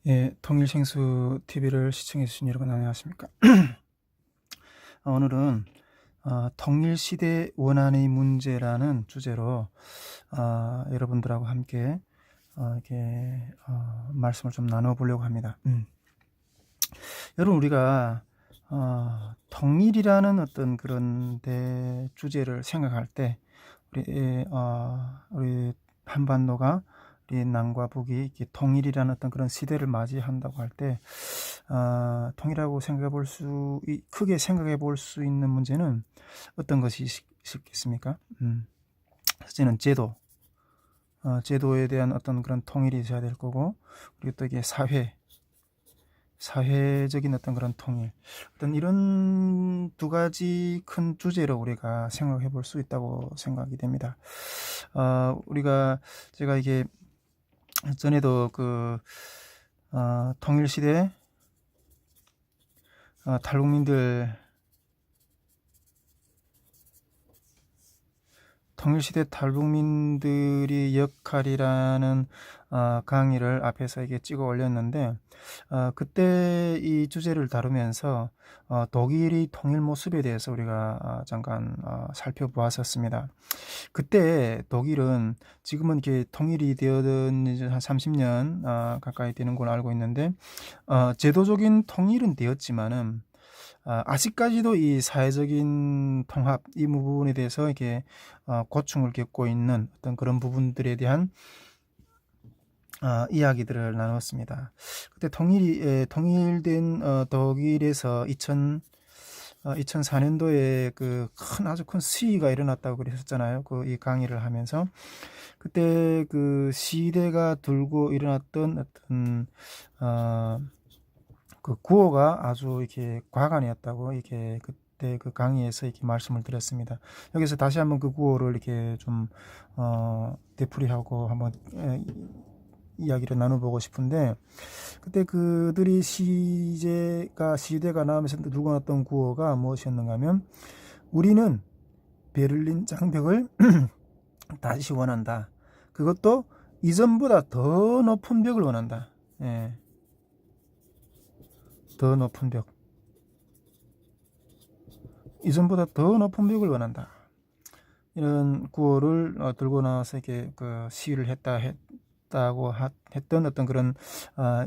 예, 통일생수 TV를 시청해주신 여러분 안녕하십니까? 오늘은 통일시대 원한의 문제라는 주제로 여러분들하고 함께 이렇게 말씀을 좀 나눠보려고 합니다. 여러분, 우리가 통일이라는 어떤 그런 주제를 생각할 때 우리 한반도가 우리 남과 북이 이렇게 통일이라는 어떤 그런 시대를 맞이한다고 할 때 통일하고 크게 생각해 볼 수 있는 문제는 어떤 것이 있겠습니까? 첫째는 제도에 대한 어떤 그런 통일이 있어야 될 거고, 그리고 또 이게 사회적인 어떤 그런 통일, 어떤 이런 두 가지 큰 주제로 우리가 생각해 볼 수 있다고 생각이 됩니다. 제가 이게 전에도 통일시대 탈북민들의 역할이라는 강의를 앞에서 이게 찍어 올렸는데, 그때 이 주제를 다루면서 독일의 통일 모습에 대해서 우리가 잠깐 살펴보았었습니다. 그때 독일은 지금은 이렇게 통일이 되어든 이제 한 30년 가까이 되는 걸로 알고 있는데, 제도적인 통일은 되었지만은 아직까지도 이 사회적인 통합 이 부분에 대해서 이렇게 고충을 겪고 있는 어떤 그런 부분들에 대한 이야기들을 나눴습니다. 그때 통일된 독일에서 2004년도에 아주 큰 시위가 일어났다고 그랬었잖아요. 이 강의를 하면서 그때 그 시대가 들고 일어났던 어떤 그 구호가 아주 이렇게 과간이었다고 이렇게 그때 그 강의에서 이렇게 말씀을 드렸습니다. 여기서 다시 한번 그 구호를 이렇게 좀 되풀이하고 한번 이야기를 나눠보고 싶은데, 그때 그들이 시대가 나오면서 들고 나왔던 구호가 무엇이었는가 하면, 우리는 베를린 장벽을 다시 원한다. 그것도 이전보다 더 높은 벽을 원한다. 예. 더 높은 벽. 이전보다 더 높은 벽을 원한다. 이런 구호를 들고 나와서 이렇게 시위를 했다고 했던 어떤 그런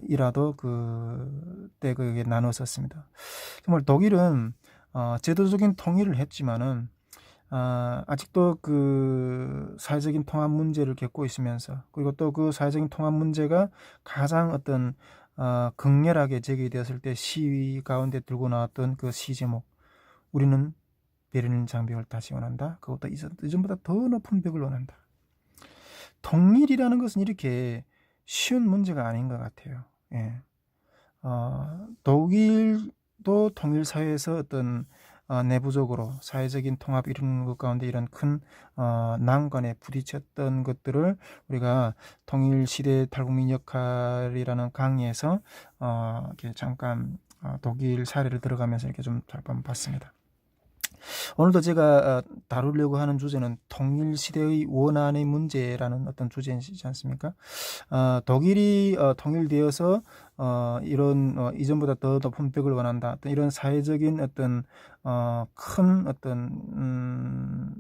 일화도 그때 그게 나눴었습니다. 정말 독일은 제도적인 통일을 했지만은 아직도 그 사회적인 통합 문제를 겪고 있으면서, 그리고 또 그 사회적인 통합 문제가 가장 어떤 극렬하게 제기되었을 때 시위 가운데 들고 나왔던 그 시 제목, 우리는 베를린 장벽을 다시 원한다. 그것도 이전보다 더 높은 벽을 원한다. 통일이라는 것은 이렇게 쉬운 문제가 아닌 것 같아요. 예. 독일도 통일 사회에서 어떤 내부적으로 사회적인 통합 이루는 것 가운데 이런 큰 난관에 부딪혔던 것들을 우리가 통일시대 탈북민 역할이라는 강의에서 이렇게 잠깐 독일 사례를 들어가면서 이렇게 좀 한번 봤습니다. 오늘도 제가 다루려고 하는 주제는 통일시대의 원한의 문제라는 어떤 주제이지 않습니까? 독일이 통일되어서 이런 이전보다 더 높은 벽을 원한다. 어떤 이런 사회적인 어떤 큰 어떤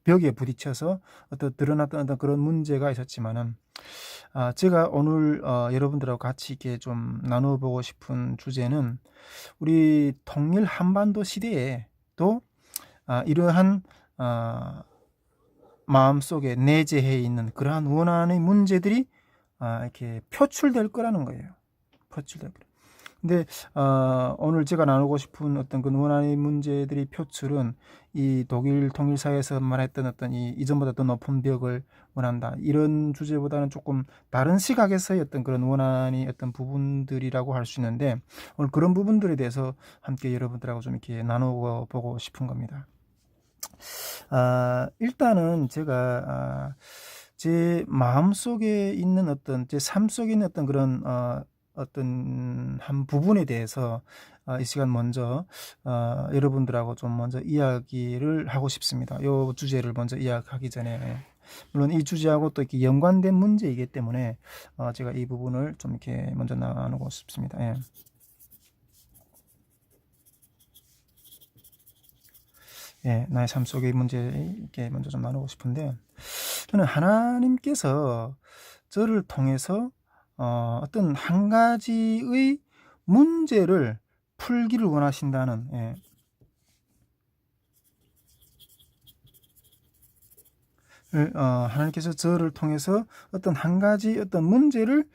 벽에 부딪혀서 어떤 드러났던 어떤 그런 문제가 있었지만은, 제가 오늘 여러분들하고 같이 이렇게 좀 나눠보고 싶은 주제는, 우리 통일 한반도 시대에 또 이러한 마음속에 내재해 있는 그러한 원한의 문제들이 이렇게 표출될 거라는 거예요. 표출될 거. 근데 오늘 제가 나누고 싶은 어떤 그 원한의 문제들이 표출은 이 독일 통일사에서 말했던 어떤 이전보다 더 높은 벽을 원한다, 이런 주제보다는 조금 다른 시각에서의 어떤 그런 원한이 어떤 부분들이라고 할 수 있는데, 오늘 그런 부분들에 대해서 함께 여러분들하고 좀 이렇게 나누고 보고 싶은 겁니다. 일단은 제가 제 마음속에 있는 어떤, 제 삶 속에 있는 어떤 그런 어떤 한 부분에 대해서 이 시간 먼저 여러분들하고 좀 먼저 이야기를 하고 싶습니다. 이 주제를 먼저 이야기하기 전에 물론 이 주제하고 또 이렇게 연관된 문제이기 때문에 제가 이 부분을 좀 이렇게 먼저 나누고 싶습니다. 예. 예, 나의 삶 속의 문제 이렇게 먼저 좀 나누고 싶은데, 저는 하나님께서 저를 통해서 어떤 한 가지의 문제를 풀기를 원하신다는, 예, 하나님께서 저를 통해서 어떤 한 가지 어떤 문제를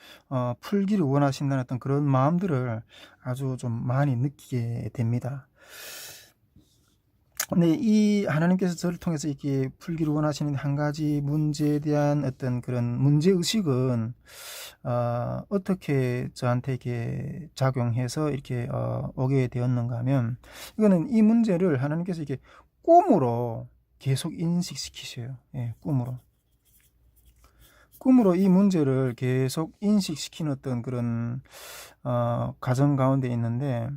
풀기를 원하신다는 어떤 그런 마음들을 아주 좀 많이 느끼게 됩니다. 근데 이 하나님께서 저를 통해서 이렇게 풀기를 원하시는 한 가지 문제에 대한 어떤 그런 문제의식은 어떻게 저한테 이렇게 작용해서 이렇게 오게 되었는가 하면, 이거는 이 문제를 하나님께서 이렇게 꿈으로 계속 인식시키셔요. 예, 꿈으로 이 문제를 계속 인식시키는 어떤 그런 과정 가운데 있는데,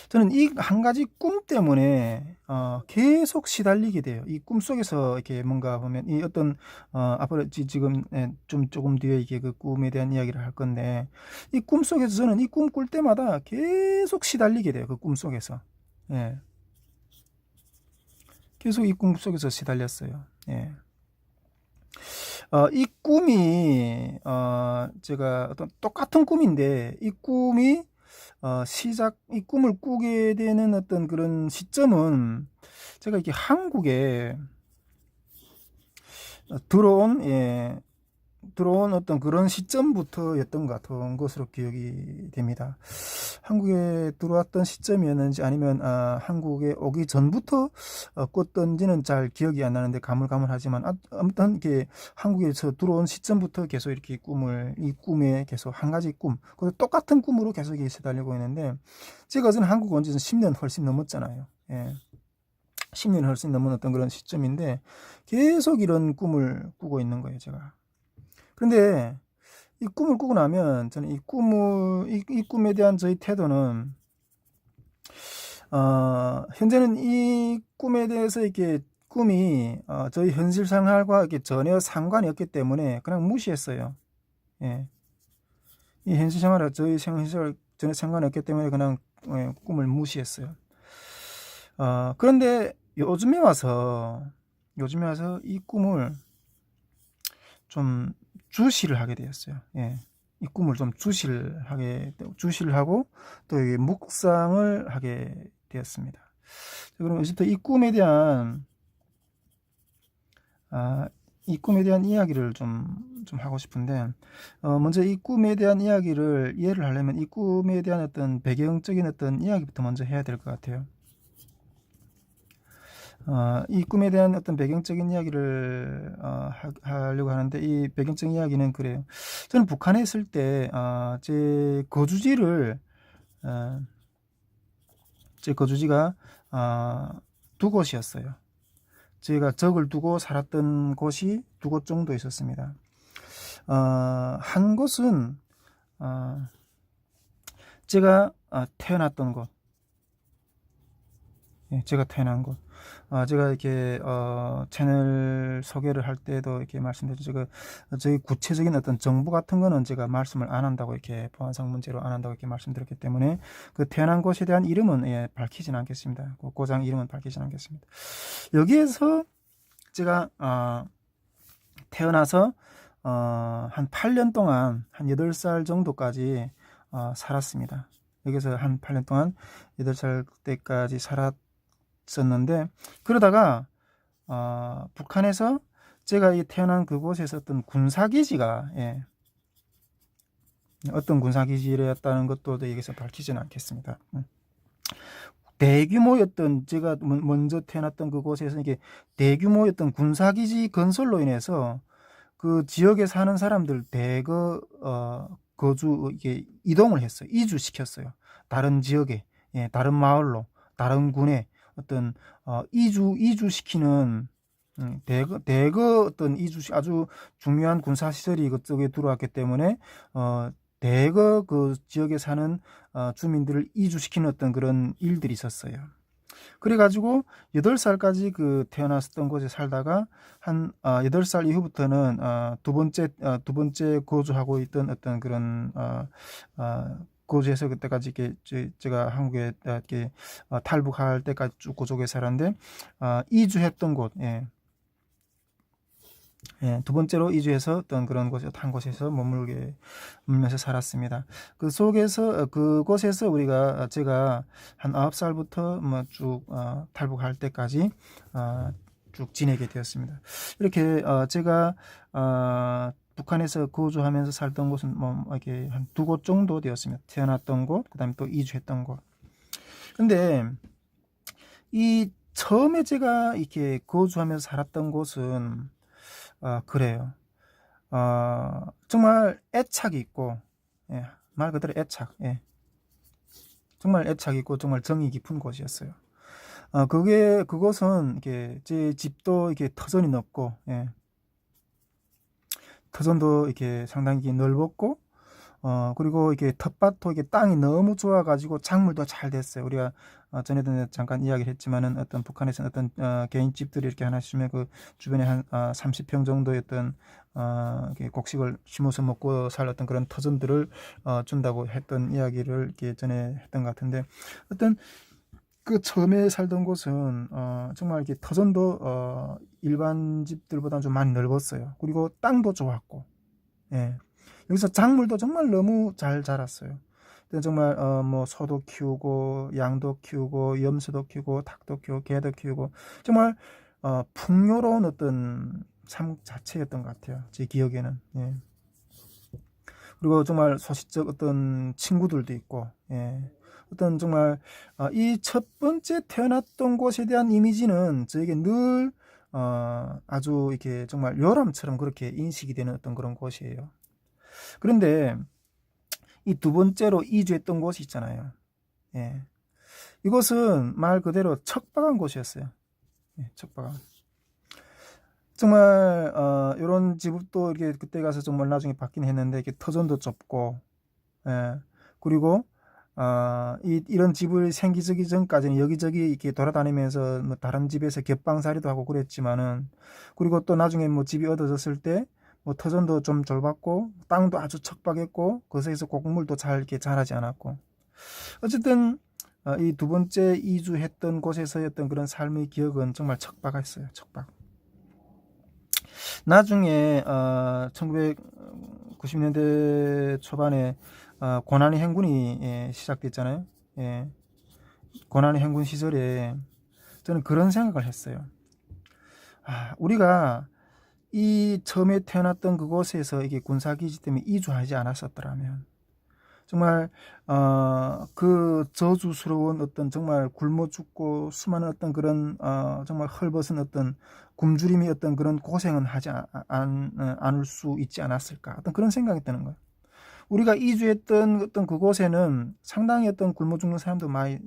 저는 이 한 가지 꿈 때문에 계속 시달리게 돼요. 이 꿈 속에서 이렇게 뭔가 보면 이 어떤 앞으로 지금 좀 조금 뒤에 이게 그 꿈에 대한 이야기를 할 건데, 이 꿈 속에서 저는 이 꿈 꿀 때마다 계속 시달리게 돼요. 그 꿈 속에서. 예. 계속 이 꿈 속에서 시달렸어요. 예. 이 꿈이 제가 어떤 똑같은 꿈인데, 이 꿈이 이 꿈을 꾸게 되는 어떤 그런 시점은 제가 이렇게 한국에 들어온 어떤 그런 시점부터였던 것 같은 것으로 기억이 됩니다. 한국에 들어왔던 시점이었는지 아니면 한국에 오기 전부터 꿨던지는 잘 기억이 안 나는데 가물가물하지만, 아무튼 이렇게 한국에서 들어온 시점부터 계속 이렇게 이 꿈에 계속 한 가지 꿈, 그리고 똑같은 꿈으로 계속 시달리고 있는데, 제가 저는 한국 온 지는 10년 훨씬 넘었잖아요. 예. 10년 훨씬 넘은 어떤 그런 시점인데 계속 이런 꿈을 꾸고 있는 거예요, 제가. 그런데 이 꿈을 꾸고 나면 저는 이 꿈에 대한 저희 태도는 현재는 이 꿈에 대해서 이렇게 꿈이 저희 현실 생활과 이렇게 전혀 상관이 없기 때문에 그냥 무시했어요. 예. 이 현실 생활과 저희 현실 전혀 상관이 없기 때문에 그냥 꿈을 무시했어요. 그런데 요즘에 와서 이 꿈을 좀 주시를 하게 되었어요. 예. 이 꿈을 좀 주시를 하고 또 묵상을 하게 되었습니다. 그럼 이제부터 이 꿈에 대한 이야기를 좀 하고 싶은데, 먼저 이 꿈에 대한 이야기를 이해를 하려면 이 꿈에 대한 어떤 배경적인 어떤 이야기부터 먼저 해야 될 것 같아요. 이 꿈에 대한 어떤 배경적인 이야기를 하려고 하는데, 이 배경적인 이야기는 그래요. 저는 북한에 있을 때 제 거주지가 두 곳이었어요. 제가 적을 두고 살았던 곳이 두 곳 정도 있었습니다. 한 곳은 제가 태어났던 곳, 제가 태어난 곳. 제가 이렇게 채널 소개를 할 때도 이렇게 말씀드렸죠. 제가 저희 구체적인 어떤 정보 같은 거는 제가 말씀을 안 한다고, 이렇게 보안상 문제로 안 한다고 이렇게 말씀드렸기 때문에 그 태어난 곳에 대한 이름은 밝히지는 않겠습니다. 그 고장 이름은 밝히지는 않겠습니다. 여기에서 제가 태어나서 한 8년 동안 한 8살 정도까지 살았습니다. 여기서 한 8년 동안 8살 때까지 살았었는데, 그러다가 북한에서 제가 태어난 그곳에서 어떤 군사기지가 어떤 군사기지였다는 것도 여기서 밝히지는 않겠습니다. 대규모였던, 제가 먼저 태어났던 그곳에서 이게 대규모였던 군사기지 건설로 인해서 그 지역에 사는 사람들 대거 이게 이동을 했어요. 이주시켰어요. 다른 지역에, 다른 마을로, 다른 군에 어떤 이주시키는 대거 어떤 아주 중요한 군사 시설이 그쪽에 들어왔기 때문에 대거 그 지역에 사는 주민들을 이주시키는 어떤 그런 일들이 있었어요. 그래가지고 8살까지 그 태어났었던 곳에 살다가 한 8살 이후부터는 두 번째 거주하고 있던 어떤 그런 거주해서 그때까지 이렇게 제가 한국에 이렇게 탈북할 때까지 쭉 그쪽에 살았는데 이주했던 곳, 예. 예, 두 번째로 이주해서 어떤 그런 곳에 한 곳에서 머물면서 살았습니다. 그 속에서 그곳에서 제가 한 9살부터 뭐 쭉 탈북할 때까지 쭉 지내게 되었습니다. 이렇게 제가 북한에서 거주하면서 살던 곳은 뭐 이렇게 한 두 곳 정도 되었습니다. 태어났던 곳, 그다음에 또 이주했던 곳. 근데 이 처음에 제가 이렇게 거주하면서 살았던 곳은 그래요. 정말 애착이 있고, 예, 말 그대로 애착, 예. 정말 애착이 있고, 정말 정이 깊은 곳이었어요. 그곳은, 이렇게, 제 집도 이렇게 터전이 넓고, 예. 터전도 이렇게 상당히 넓었고, 그리고 이게 텃밭도 이게 땅이 너무 좋아가지고 작물도 잘 됐어요. 우리가 전에도 잠깐 이야기를 했지만은 어떤 북한에서는 어떤 개인 집들이 이렇게 하나씩 주면 그 주변에 한 30평 정도의 어떤 이렇게 곡식을 심어서 먹고 살 어떤 그런 터전들을 준다고 했던 이야기를 이렇게 전에 했던 것 같은데, 어떤 그 처음에 살던 곳은 정말 이렇게 터전도 일반 집들보다 좀 많이 넓었어요. 그리고 땅도 좋았고, 예. 여기서 작물도 정말 너무 잘 자랐어요. 정말 뭐 소도 키우고 양도 키우고 염소도 키우고 닭도 키우고 개도 키우고 정말 풍요로운 어떤 삶 자체였던 것 같아요. 제 기억에는. 예. 그리고 정말 소시적 어떤 친구들도 있고, 예. 어떤 정말 이 첫 번째 태어났던 곳에 대한 이미지는 저에게 늘 아주 이렇게 정말 요람처럼 그렇게 인식이 되는 어떤 그런 곳이에요. 그런데 이 두 번째로 이주했던 곳이 있잖아요. 예. 이곳은 말 그대로 척박한 곳이었어요. 예, 척박한. 정말 이런 집도 이렇게 그때 가서 정말 나중에 받긴 했는데 이렇게 터전도 좁고, 예. 그리고 이런 집을 생기기 전까지는 여기저기 이렇게 돌아다니면서 뭐 다른 집에서 겹방살이도 하고 그랬지만은, 그리고 또 나중에 뭐 집이 얻어졌을 때 뭐 터전도 좀 좁았고 땅도 아주 척박했고 거기서 곡물도 잘 이렇게 자라지 않았고, 어쨌든 이 두 번째 이주했던 곳에서였던 그런 삶의 기억은 정말 척박했어요. 척박. 나중에 1990년대 초반에 고난의 행군이 시작됐잖아요. 예. 고난의 행군 시절에 저는 그런 생각을 했어요. 우리가 이 처음에 태어났던 그곳에서 이게 군사기지 때문에 이주하지 않았었더라면 정말 그 저주스러운 어떤 정말 굶어 죽고 수많은 어떤 그런 정말 헐벗은 어떤 굶주림이 어떤 그런 고생은 하지 않을 수 있지 않았을까, 어떤 그런 생각이 드는 거예요. 우리가 이주했던 어떤 그곳에는 상당히 어떤 굶어 죽는 사람도 많이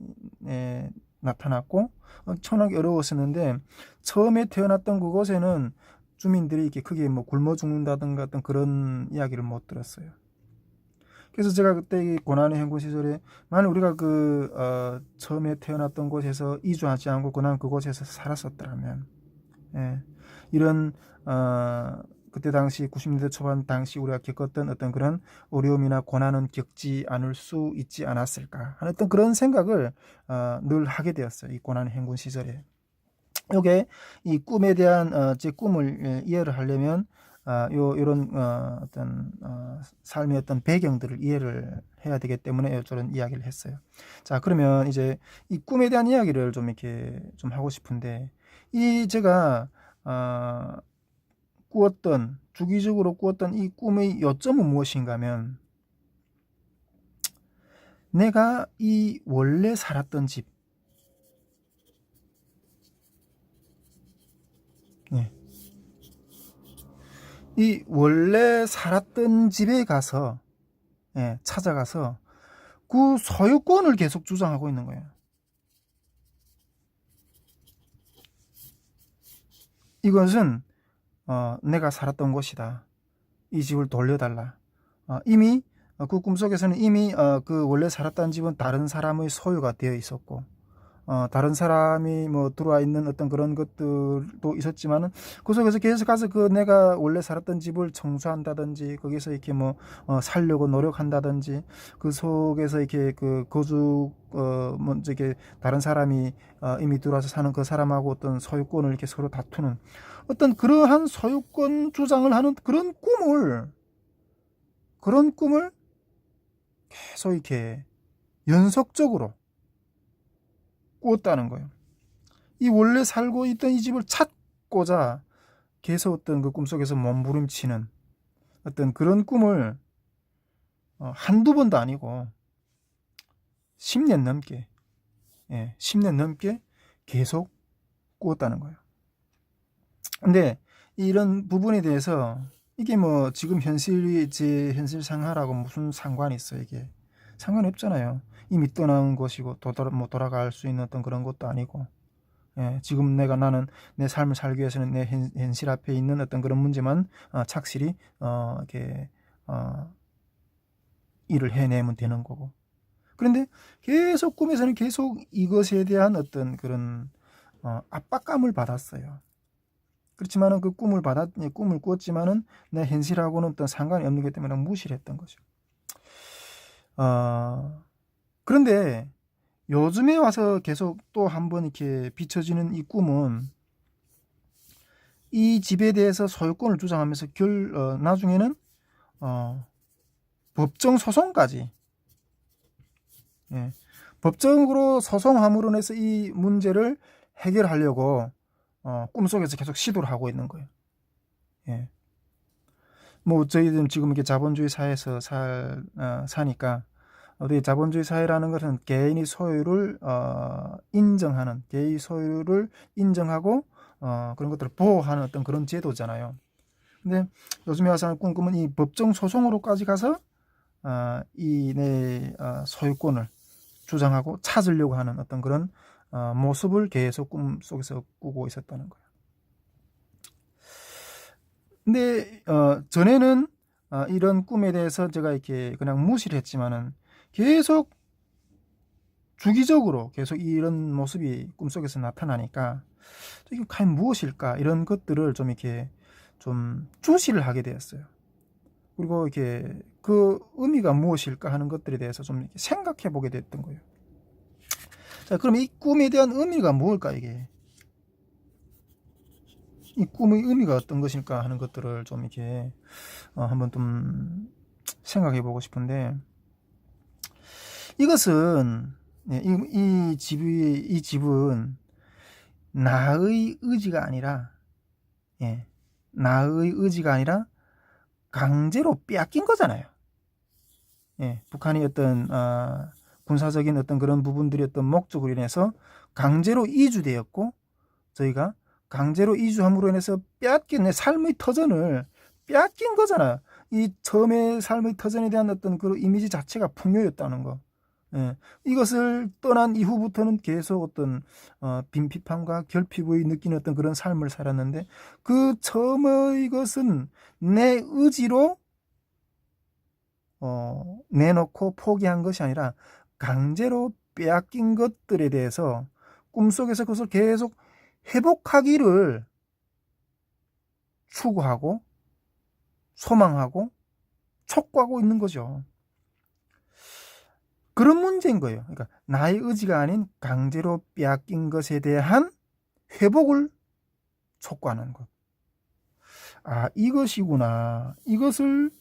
나타났고 엄청나게 어려웠었는데, 처음에 태어났던 그곳에는 주민들이 이렇게 크게 뭐 굶어 죽는다든가 어떤 그런 이야기를 못 들었어요. 그래서 제가 그때 이 고난의 행군 시절에 만약 우리가 처음에 태어났던 곳에서 이주하지 않고 그냥 그곳에서 살았었더라면, 예, 이런 그때 당시 90년대 초반 당시 우리가 겪었던 어떤 그런 어려움이나 고난은 겪지 않을 수 있지 않았을까 하는 어떤 그런 생각을 늘 하게 되었어요. 이 고난의 행군 시절에. 요게 이 꿈에 대한 제 꿈을 이해를 하려면 요런 어떤 삶의 어떤 배경들을 이해를 해야 되기 때문에 저런 이야기를 했어요. 자, 그러면 이제 이 꿈에 대한 이야기를 좀 이렇게 좀 하고 싶은데, 이 제가 주기적으로 꾸었던 이 꿈의 요점은 무엇인가 하면, 내가 이 원래 살았던 집, 예. 이 원래 살았던 집에 가서, 예, 찾아가서 그 소유권을 계속 주장하고 있는 거예요. 이것은 내가 살았던 곳이다. 이 집을 돌려달라. 이미 그 꿈속에서는 이미 그 원래 살았던 집은 다른 사람의 소유가 되어 있었고, 다른 사람이 뭐 들어와 있는 어떤 그런 것들도 있었지만은 그 속에서 계속 가서 그 내가 원래 살았던 집을 청소한다든지 거기서 이렇게 뭐 살려고 노력한다든지 그 속에서 이렇게 그 거주 먼저 이렇게 다른 사람이 이미 들어와서 사는 그 사람하고 어떤 소유권을 이렇게 서로 다투는 어떤 그러한 소유권 주장을 하는 그런 꿈을 계속 이렇게 연속적으로 꾸었다는 거예요. 이 원래 살고 있던 이 집을 찾고자 계속 어떤 그 꿈속에서 몸부림치는 어떤 그런 꿈을 한두 번도 아니고 10년 넘게 10년 넘게 계속 꾸었다는 거예요. 근데 이런 부분에 대해서 이게 뭐 지금 현실이 제 현실 생활하고 무슨 상관이 있어요. 이게 상관이 없잖아요. 이미 떠나온 것이고 돌아갈 수 있는 어떤 그런 것도 아니고 지금 나는 내 삶을 살기 위해서는 내 현실 앞에 있는 어떤 그런 문제만 착실히 이렇게 일을 해내면 되는 거고. 그런데 계속 꿈에서는 계속 이것에 대한 어떤 그런 압박감을 받았어요. 그렇지만은 그 꿈을 꾸었지만은 내 현실하고는 어떤 상관이 없는 것 때문에 무시를 했던 거죠. 그런데 요즘에 와서 계속 또 한번 이렇게 비춰지는 이 꿈은 이 집에 대해서 소유권을 주장하면서 나중에는 법정 소송까지 법정으로 소송함으로 해서 이 문제를 해결하려고 꿈속에서 계속 시도를 하고 있는 거예요. 뭐 저희들은 지금 이렇게 자본주의 사회에서 사니까 어디 자본주의 사회라는 것은 개인의 소유를 인정하는 개인의 소유를 인정하고 그런 것들을 보호하는 어떤 그런 제도잖아요. 근데 요즘에 와서 꿈꾸면 이 법정 소송으로까지 가서 이 내 소유권을 주장하고 찾으려고 하는 어떤 그런 모습을 계속 꿈속에서 꾸고 있었다는 거예요. 근데 전에는 이런 꿈에 대해서 제가 이렇게 그냥 무시를 했지만은 계속 주기적으로 계속 이런 모습이 꿈속에서 나타나니까 이게 과연 무엇일까 이런 것들을 좀 이렇게 좀 주시를 하게 되었어요. 그리고 이렇게 그 의미가 무엇일까 하는 것들에 대해서 좀 이렇게 생각해 보게 됐던 거예요. 자, 그럼 이 꿈에 대한 의미가 무엇일까 이게? 이 꿈의 의미가 어떤 것일까 하는 것들을 좀 이렇게 한번 좀 생각해 보고 싶은데 이것은 이 집은 나의 의지가 아니라 나의 의지가 아니라 강제로 빼앗긴 거잖아요. 북한이 어떤 군사적인 어떤 그런 부분들이 어떤 목적으로 인해서 강제로 이주되었고 저희가 강제로 이주함으로 인해서 빼앗긴 내 삶의 터전을 빼앗긴 거잖아. 이 처음에 삶의 터전에 대한 어떤 그 이미지 자체가 풍요였다는 거. 이것을 떠난 이후부터는 계속 어떤 빈핍함과 결핍의 느끼는 어떤 그런 삶을 살았는데 그 처음의 것은 내 의지로 내놓고 포기한 것이 아니라 강제로 빼앗긴 것들에 대해서 꿈속에서 그것을 계속 회복하기를 추구하고 소망하고 촉구하고 있는 거죠. 그런 문제인 거예요. 그러니까 나의 의지가 아닌 강제로 빼앗긴 것에 대한 회복을 촉구하는 것. 이것이구나. 이것을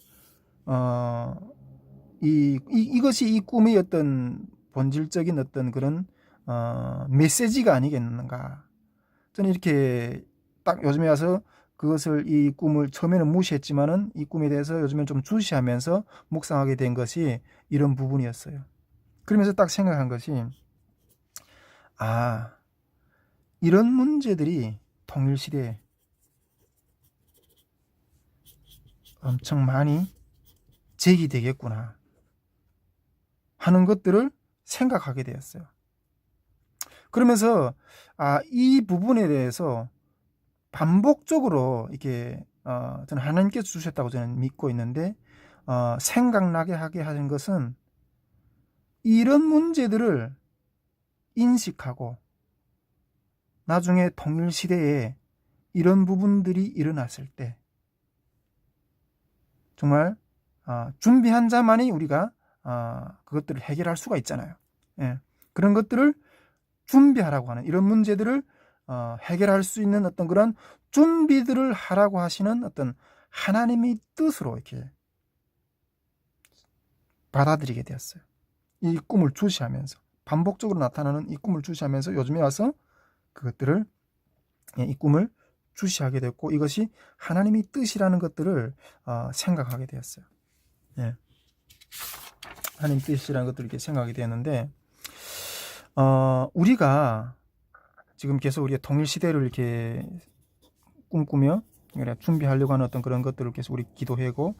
이것이 이 꿈의 어떤 본질적인 어떤 그런 메시지가 아니겠는가. 저는 이렇게 딱 요즘에 와서 그것을 이 꿈을 처음에는 무시했지만은 이 꿈에 대해서 요즘엔 좀 주시하면서 묵상하게 된 것이 이런 부분이었어요. 그러면서 딱 생각한 것이 이런 문제들이 통일시대에 엄청 많이 제기되겠구나 하는 것들을 생각하게 되었어요. 그러면서 이 부분에 대해서 반복적으로 이렇게 저는 하나님께서 주셨다고 저는 믿고 있는데 생각나게 하게 하는 것은 이런 문제들을 인식하고 나중에 통일 시대에 이런 부분들이 일어났을 때 정말 준비한 자만이 우리가 그것들을 해결할 수가 있잖아요. 예. 그런 것들을 준비하라고 하는 이런 문제들을 해결할 수 있는 어떤 그런 준비들을 하라고 하시는 어떤 하나님의 뜻으로 이렇게 받아들이게 되었어요. 이 꿈을 주시하면서 반복적으로 나타나는 이 꿈을 주시하면서 요즘에 와서 그것들을 이 꿈을 주시하게 됐고 이것이 하나님의 뜻이라는 것들을 생각하게 되었어요. 예. 하나님 뜻이라는 것들을 이렇게 생각하게 되었는데 우리가 지금 계속 우리가 통일 시대를 이렇게 꿈꾸며 준비하려고 하는 어떤 그런 것들을 계속 우리 기도회가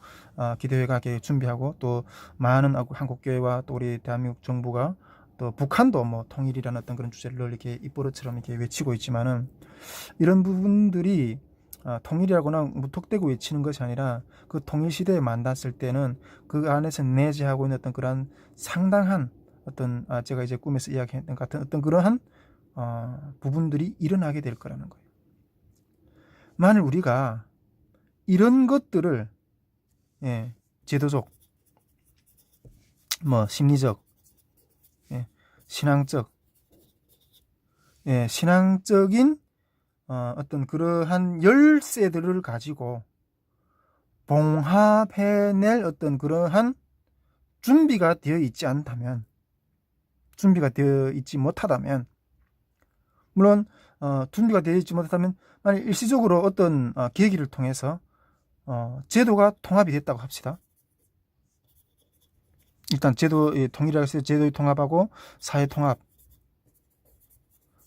이렇게 준비하고 또 많은 한국 교회와 또 우리 대한민국 정부가 또 북한도 뭐 통일이라는 어떤 그런 주제를 이렇게 입버릇처럼 이렇게 외치고 있지만은 이런 부분들이 통일이라거나 무턱대고 외치는 것이 아니라 그 통일 시대에 만났을 때는 그 안에서 내재하고 있는 어떤 그런 상당한 어떤 제가 이제 꿈에서 이야기했던 같은 어떤 그러한 부분들이 일어나게 될 거라는 거예요. 만일 우리가 이런 것들을 제도적, 뭐 심리적, 신앙적, 신앙적인 어떤 그러한 열쇠들을 가지고 봉합해낼 어떤 그러한 준비가 되어 있지 않다면, 준비가 되어 있지 못하다면, 물론 준비가 되어 있지 못하다면 만약 일시적으로 어떤 계기를 통해서 제도가 통합이 됐다고 합시다. 일단 통일이라고 해서 제도의 통합하고 사회 통합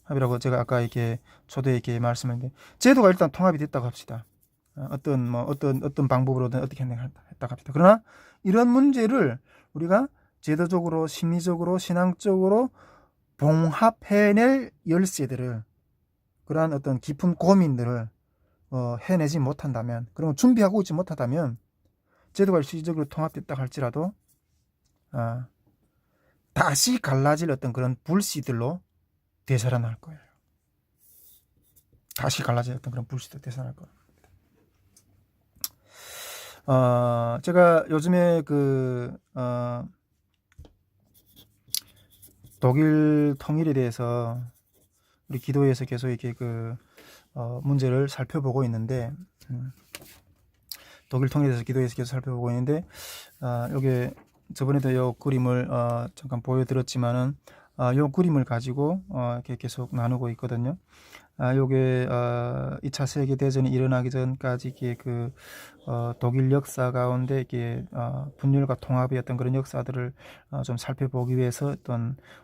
합이라고 제가 아까 이렇게 초대에 이렇게 말씀했는데 제도가 일단 통합이 됐다고 합시다. 어떤 방법으로든 어떻게 했다고 합시다. 그러나 이런 문제를 우리가 제도적으로, 심리적으로, 신앙적으로 봉합해낼 열쇠들을, 그러한 어떤 깊은 고민들을 해내지 못한다면, 그러면 준비하고 있지 못하다면 제도가 일시적으로 통합됐다 할지라도 다시 갈라질 어떤 그런 불씨들로 되살아날 거예요. 다시 갈라질 어떤 그런 불씨들로 되살아날 거예요. 제가 요즘에 독일 통일에 대해서 우리 기도회에서 계속 이렇게 문제를 살펴보고 있는데, 독일 통일에 대해서 기도회에서 계속 살펴보고 있는데, 요게 저번에도 요 그림을 잠깐 보여드렸지만은 요 그림을 가지고 이렇게 계속 나누고 있거든요. 요게 2차 세계 대전이 일어나기 전까지 이게 독일 역사 가운데 이게 분열과 통합의 어떤 그런 역사들을 좀 살펴보기 위해서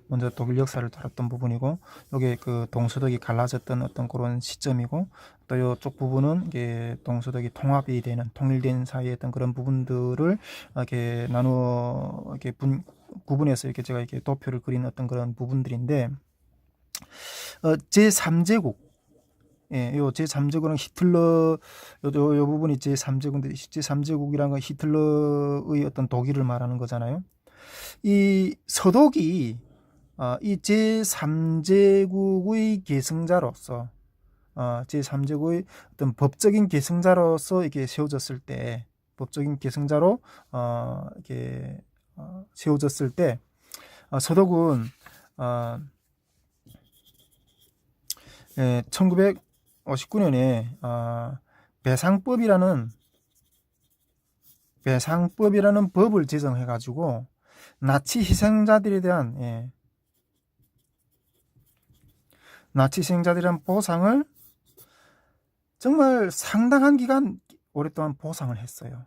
먼저 독일 역사를 다뤘던 부분이고, 요게 동서독이 갈라졌던 어떤 그런 시점이고, 또 요쪽 부분은 이게 동서독이 통합이 되는, 통일된 사이의 어떤 그런 부분들을 이렇게 이렇게 구분해서 이렇게 제가 이렇게 도표를 그린 어떤 그런 부분들인데, 제3제국, 요 제3제국은 히틀러, 요 부분이 제3제국인데, 제3제국이란 건 히틀러의 어떤 독일을 말하는 거잖아요. 이 서독이 이 제3제국의 계승자로서, 제3제국의 어떤 법적인 계승자로서 이렇게 세워졌을 때, 법적인 계승자로 이렇게 세워졌을 때, 서독은 1959년에 배상법이라는 법을 제정해가지고 나치 희생자들에 대한 보상을 정말 상당한 기간 오랫동안 보상을 했어요.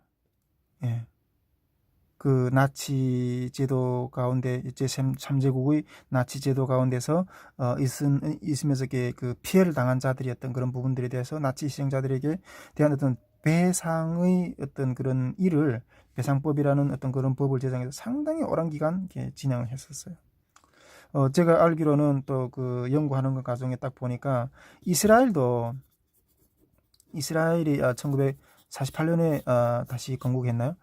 그 나치 제도 가운데, 제3제국의 나치 제도 가운데서 있으면서 그 피해를 당한 자들이었던 그런 부분들에 대해서 나치 희생자들에게 대한 어떤 배상의 어떤 그런 일을, 배상법이라는 어떤 그런 법을 제정해서 상당히 오랜 기간 진행을 했었어요. 제가 알기로는 또 연구하는 것 과정에 딱 보니까 이스라엘이 1948년에 다시 건국했나요?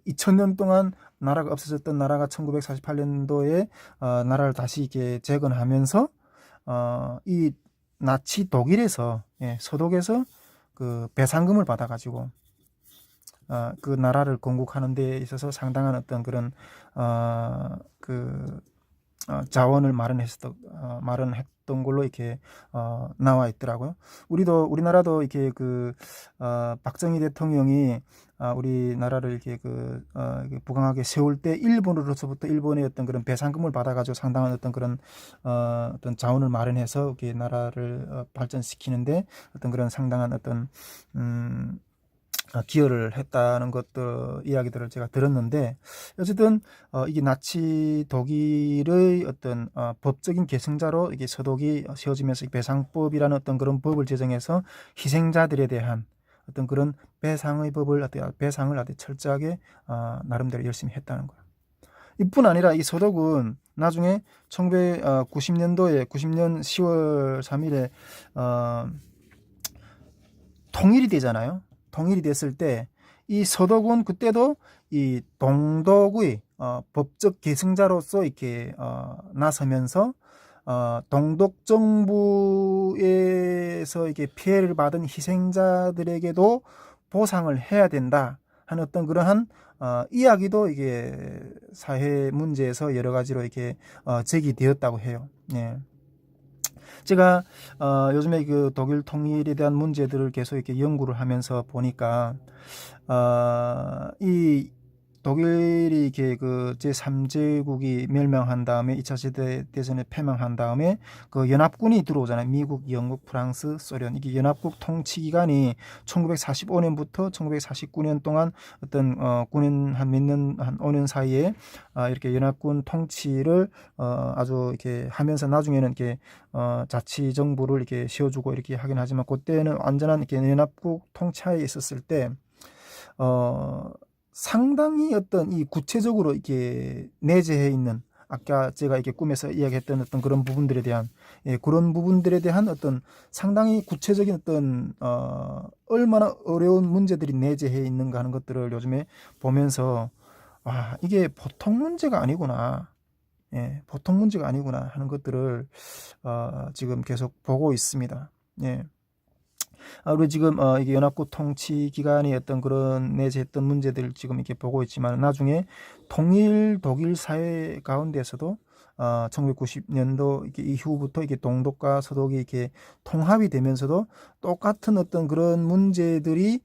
2000년 동안 나라가 없어졌던 나라가 1948년도에 나라를 다시 이렇게 재건하면서 이 나치 독일에서, 서독에서 그 배상금을 받아가지고 그 나라를 건국하는 데 있어서 상당한 어떤 그런 그 자원을 마련했던 걸로 이렇게 나와 있더라고요. 우리나라도 이렇게 박정희 대통령이 우리나라를 이렇게 부강하게 세울 때 일본으로서부터 일본의 어떤 그런 배상금을 받아가지고 상당한 어떤 그런 어떤 자원을 마련해서 이렇게 나라를 발전시키는데 어떤 그런 상당한 어떤 기여를 했다는 것들 이야기들을 제가 들었는데, 어쨌든 이게 나치 독일의 어떤 법적인 계승자로 이게 서독이 세워지면서 배상법이라는 어떤 그런 법을 제정해서 희생자들에 대한 어떤 그런 배상의 법을 배상을 아주 철저하게 나름대로 열심히 했다는 거예요. 이뿐 아니라 이 서독은 나중에 1990년도에 90년 10월 3일에 통일이 되잖아요. 통일이 됐을 때 이 서독은 그때도 이 동독의 법적 계승자로서 이렇게 나서면서 동독 정부에서 이렇게 피해를 받은 희생자들에게도 보상을 해야 된다 하는 어떤 그러한 이야기도 이게 사회 문제에서 여러 가지로 이렇게 제기되었다고 해요. 예. 제가 요즘에 그 독일 통일에 대한 문제들을 계속 이렇게 연구를 하면서 보니까 이 독일이 이렇게 그 제3제국이 멸망한 다음에 2차 세계 대전에 패망한 다음에 그 연합군이 들어오잖아요. 미국, 영국, 프랑스, 소련. 이게 연합국 통치 기간이 1945년부터 1949년 동안 어떤 9년 한 몇 년 한 5년 사이에 이렇게 연합군 통치를 아주 이렇게 하면서 나중에는 이렇게 자치 정부를 이렇게 세워주고 이렇게 하긴 하지만 그때는 완전한 이렇게 연합국 통치하에 있었을 때 상당히 어떤 이 구체적으로 이렇게 내재해 있는 아까 제가 이렇게 꿈에서 이야기했던 어떤 그런 부분들에 대한 그런 부분들에 대한 어떤 상당히 구체적인 어떤 얼마나 어려운 문제들이 내재해 있는가 하는 것들을 요즘에 보면서 이게 보통 문제가 아니구나. 보통 문제가 아니구나 하는 것들을 지금 계속 보고 있습니다. 우리 지금 이게 연합국 통치 기간이 어떤 그런 내재했던 문제들을 지금 이렇게 보고 있지만 나중에 통일 독일 사회 가운데서도 1990년도 이후부터 이게 동독과 서독이 이렇게 통합이 되면서도 똑같은 어떤 그런 문제들이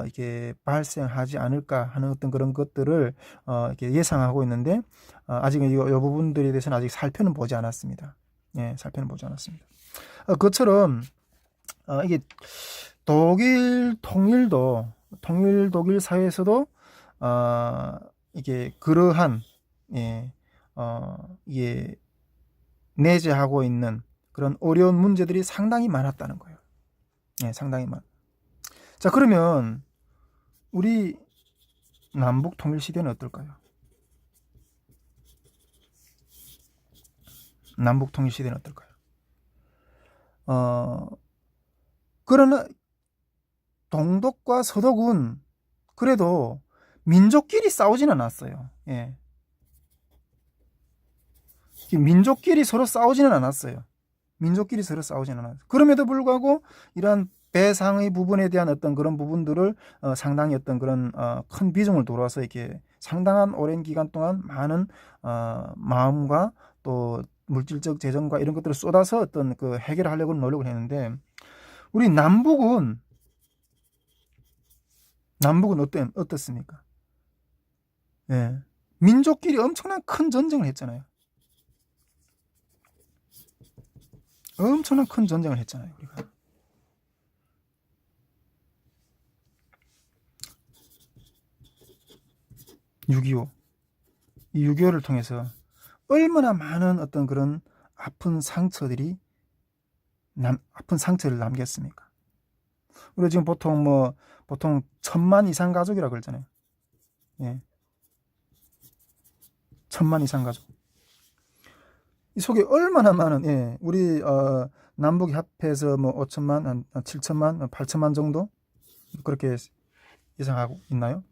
이렇게 발생하지 않을까 하는 어떤 그런 것들을 이렇게 예상하고 있는데 아직은 이 부분들에 대해서는 아직 살펴는 보지 않았습니다. 살펴는 보지 않았습니다. 그것처럼 이게 독일 통일도 통일 독일 사회에서도 이게 그러한 이게 내재하고 있는 그런 어려운 문제들이 상당히 많았다는 거예요. 상당히 많. 자, 그러면 우리 남북 통일 시대는 어떨까요? 남북 통일 시대는 어떨까요? 그러나 동독과 서독은 그래도 민족끼리 싸우진 않았어요. 민족끼리 서로 싸우지는 않았어요. 민족끼리 서로 싸우지는 않았어요. 그럼에도 불구하고 이러한 배상의 부분에 대한 어떤 그런 부분들을 상당히 어떤 그런 큰 비중을 두어서 이렇게 상당한 오랜 기간 동안 많은 마음과 또 물질적 재정과 이런 것들을 쏟아서 어떤 그 해결하려고 노력을 했는데 우리 남북은 어떻습니까? 민족끼리 엄청난 큰 전쟁을 했잖아요. 엄청난 큰 전쟁을 했잖아요, 우리가. 이 6.25를 통해서 얼마나 많은 어떤 그런 아픈 상처를 남겼습니까? 우리가 지금 보통 1000만 이상 가족이라고 그러잖아요. 1000만 이상 가족. 이 속에 얼마나 많은, 우리, 남북이 합해서 뭐 5천만, 한 7천만, 8천만 정도? 그렇게 예상하고 있나요?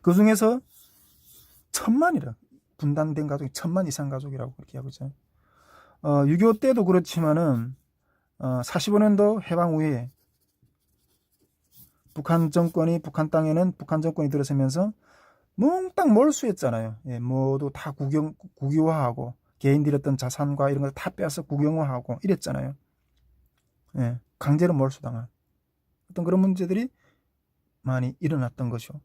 그 중에서 1000만이라. 분단된 가족이 1000만 이상 가족이라고 그렇게 하고 있잖아요. 6.25 때도 그렇지만은 45년도 해방 후에 북한 땅에는 북한 정권이 들어서면서 몽땅 몰수했잖아요. 예, 모두 다 국유화하고 개인들이 어떤 자산과 이런 걸 다 빼앗아 국영화하고 이랬잖아요. 예, 강제로 몰수당한 어떤 그런 문제들이 많이 일어났던 것이죠.